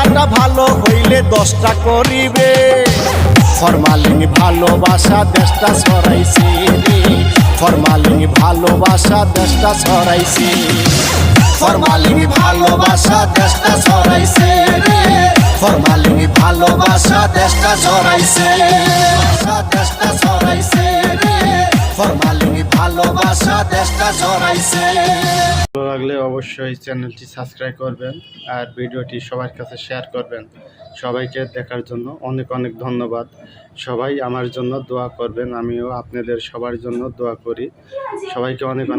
একটা ভালো হইলে 10টা করিবে। ফরমালিন ভালোবাসা দেশটা ছড়াইছে রে, ফরমালিন ভালোবাসা দেশটা ছড়াইছে, ফরমালিন ভালোবাসা দেশটা ছড়াইছে রে, ফরমালিন ভালোবাসা দেশটা ছড়াইছে, দেশটা ছড়াইছে রে, ফরমালিন ভালোবাসা দেশটা ছড়াইছে। ভালো লাগলে অবশ্যই চ্যানেলটি সাবস্ক্রাইব করবেন আর ভিডিওটি সবার কাছে শেয়ার করবেন। সবাইকে দেখার জন্য অনেক অনেক ধন্যবাদ। সবাই আমার জন্য দোয়া করবেন, আমিও আপনাদের সবার জন্য দোয়া করি। সবাইকে অনেক